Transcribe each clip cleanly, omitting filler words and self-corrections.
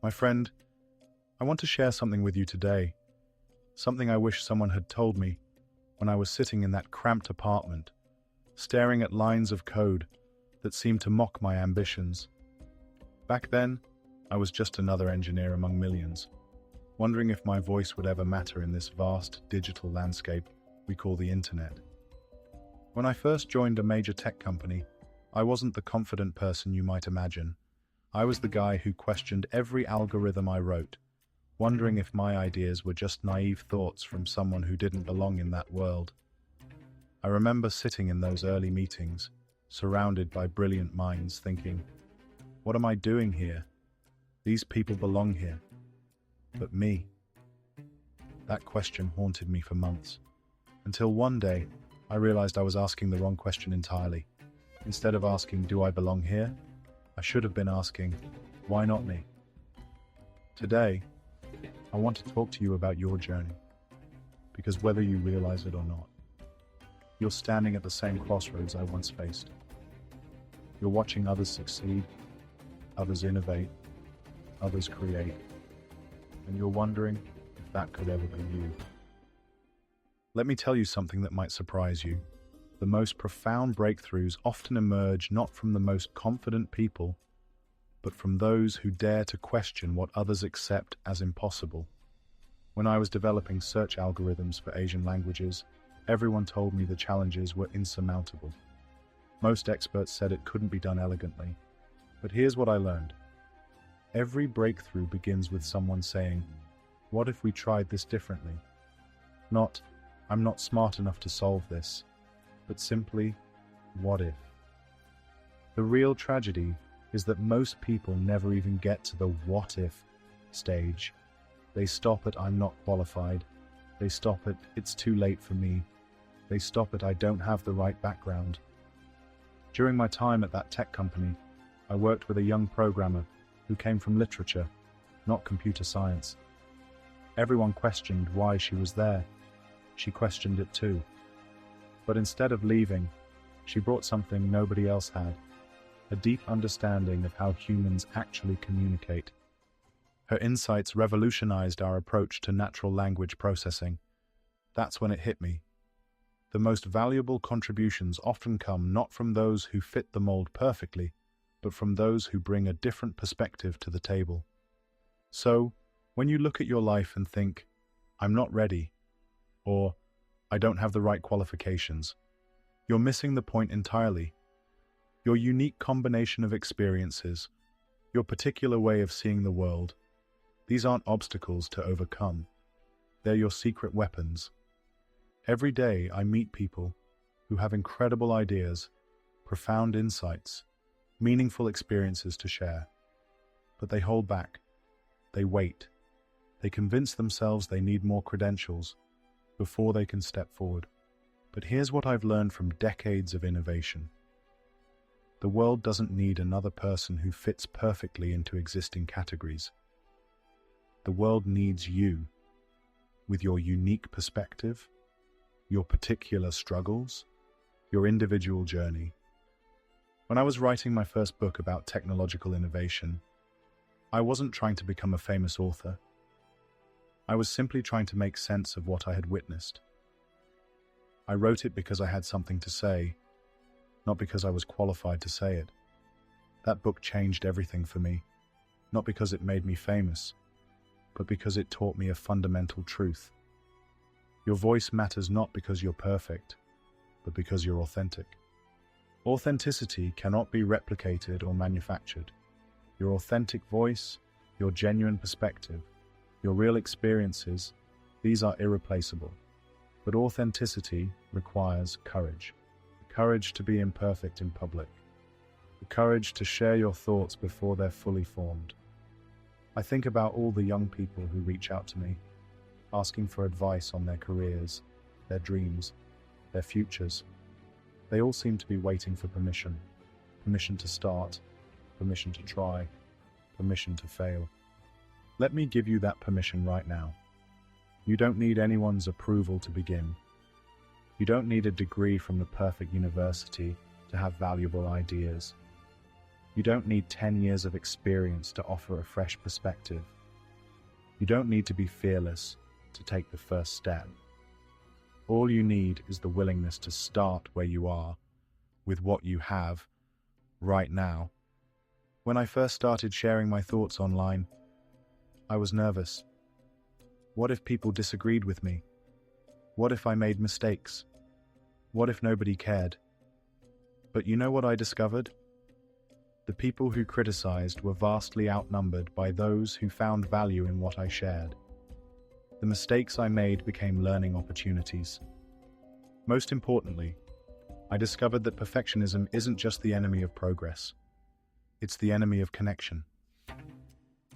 My friend, I want to share something with you today. Something I wish someone had told me when I was sitting in that cramped apartment, staring at lines of code that seemed to mock my ambitions. Back then, I was just another engineer among millions, wondering if my voice would ever matter in this vast digital landscape we call the internet. When I first joined a major tech company, I wasn't the confident person you might imagine. I was the guy who questioned every algorithm I wrote, wondering if my ideas were just naive thoughts from someone who didn't belong in that world. I remember sitting in those early meetings, surrounded by brilliant minds, thinking, what am I doing here? These people belong here. But me? That question haunted me for months, until one day I realized I was asking the wrong question entirely. Instead of asking, do I belong here? I should have been asking, why not me? Today, I want to talk to you about your journey, because whether you realize it or not, you're standing at the same crossroads I once faced. You're watching others succeed, others innovate, others create, and you're wondering if that could ever be you. Let me tell you something that might surprise you. The most profound breakthroughs often emerge not from the most confident people, but from those who dare to question what others accept as impossible. When I was developing search algorithms for Asian languages, everyone told me the challenges were insurmountable. Most experts said it couldn't be done elegantly. But here's what I learned. Every breakthrough begins with someone saying, what if we tried this differently? Not, I'm not smart enough to solve this, but simply, what if? The real tragedy is that most people never even get to the what if stage. They stop at I'm not qualified. They stop at it's too late for me. They stop at I don't have the right background. During my time at that tech company, I worked with a young programmer who came from literature, not computer science. Everyone questioned why she was there. She questioned it too. But instead of leaving, she brought something nobody else had, a deep understanding of how humans actually communicate. Her insights revolutionized our approach to natural language processing. That's when it hit me. The most valuable contributions often come not from those who fit the mold perfectly, but from those who bring a different perspective to the table. So, when you look at your life and think, I'm not ready, or I don't have the right qualifications, you're missing the point entirely. Your unique combination of experiences, your particular way of seeing the world, these aren't obstacles to overcome. They're your secret weapons. Every day I meet people who have incredible ideas, profound insights, meaningful experiences to share. But they hold back. They wait. They convince themselves they need more credentials before they can step forward. But here's what I've learned from decades of innovation. The world doesn't need another person who fits perfectly into existing categories. The world needs you, with your unique perspective, your particular struggles, your individual journey. When I was writing my first book about technological innovation, I wasn't trying to become a famous author. I was simply trying to make sense of what I had witnessed. I wrote it because I had something to say, not because I was qualified to say it. That book changed everything for me, not because it made me famous, but because it taught me a fundamental truth. Your voice matters not because you're perfect, but because you're authentic. Authenticity cannot be replicated or manufactured. Your authentic voice, your genuine perspective, your real experiences, these are irreplaceable. But authenticity requires courage. The courage to be imperfect in public. The courage to share your thoughts before they're fully formed. I think about all the young people who reach out to me, asking for advice on their careers, their dreams, their futures. They all seem to be waiting for permission. Permission to start, permission to try, permission to fail. Let me give you that permission right now. You don't need anyone's approval to begin. You don't need a degree from the perfect university to have valuable ideas. You don't need 10 years of experience to offer a fresh perspective. You don't need to be fearless to take the first step. All you need is the willingness to start where you are, with what you have, right now. When I first started sharing my thoughts online, I was nervous. What if people disagreed with me? What if I made mistakes? What if nobody cared? But you know what I discovered? The people who criticized were vastly outnumbered by those who found value in what I shared. The mistakes I made became learning opportunities. Most importantly, I discovered that perfectionism isn't just the enemy of progress. It's the enemy of connection.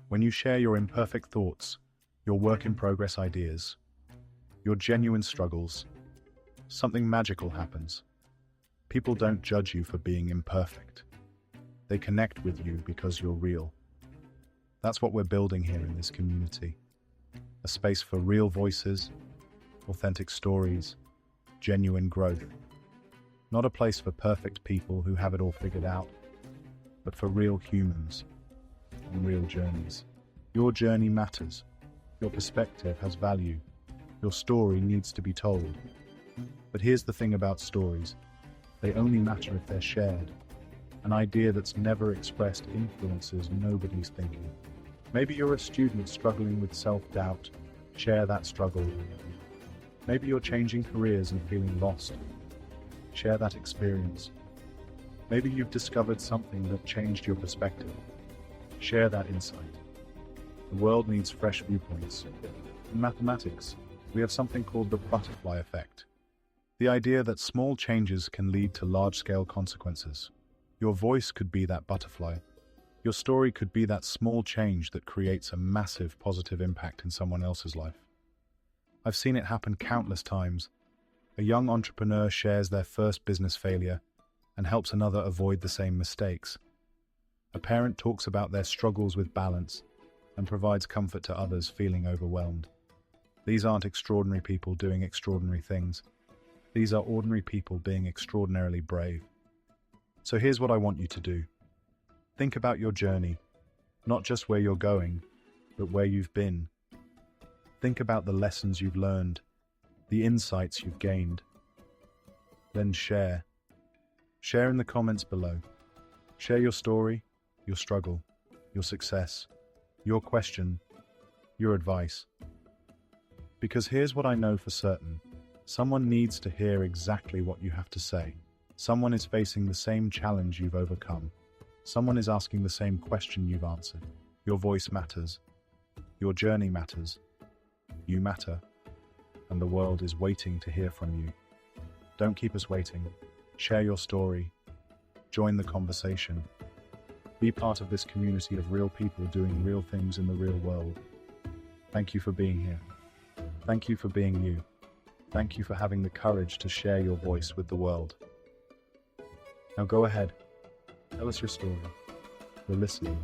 When you share your imperfect thoughts, your work-in-progress ideas, your genuine struggles, something magical happens. People don't judge you for being imperfect. They connect with you because you're real. That's what we're building here in this community. A space for real voices, authentic stories, genuine growth. Not a place for perfect people who have it all figured out, but for real humans and real journeys. Your journey matters. Your perspective has value. Your story needs to be told. But here's the thing about stories. They only matter if they're shared. An idea that's never expressed influences nobody's thinking. Maybe you're a student struggling with self-doubt. Share that struggle. Maybe you're changing careers and feeling lost. Share that experience. Maybe you've discovered something that changed your perspective. Share that insight. The world needs fresh viewpoints. In mathematics, we have something called the butterfly effect. The idea that small changes can lead to large-scale consequences. Your voice could be that butterfly. Your story could be that small change that creates a massive positive impact in someone else's life. I've seen it happen countless times. A young entrepreneur shares their first business failure and helps another avoid the same mistakes. A parent talks about their struggles with balance and provides comfort to others feeling overwhelmed. These aren't extraordinary people doing extraordinary things. These are ordinary people being extraordinarily brave. So here's what I want you to do. Think about your journey, not just where you're going, but where you've been. Think about the lessons you've learned, the insights you've gained. Then share. Share in the comments below. Share your story, your struggle, your success, your question, your advice. Because here's what I know for certain. Someone needs to hear exactly what you have to say. Someone is facing the same challenge you've overcome. Someone is asking the same question you've answered. Your voice matters. Your journey matters. You matter. And the world is waiting to hear from you. Don't keep us waiting. Share your story. Join the conversation. Be part of this community of real people doing real things in the real world. Thank you for being here. Thank you for being you. Thank you for having the courage to share your voice with the world. Now go ahead. Tell us your story. We're listening.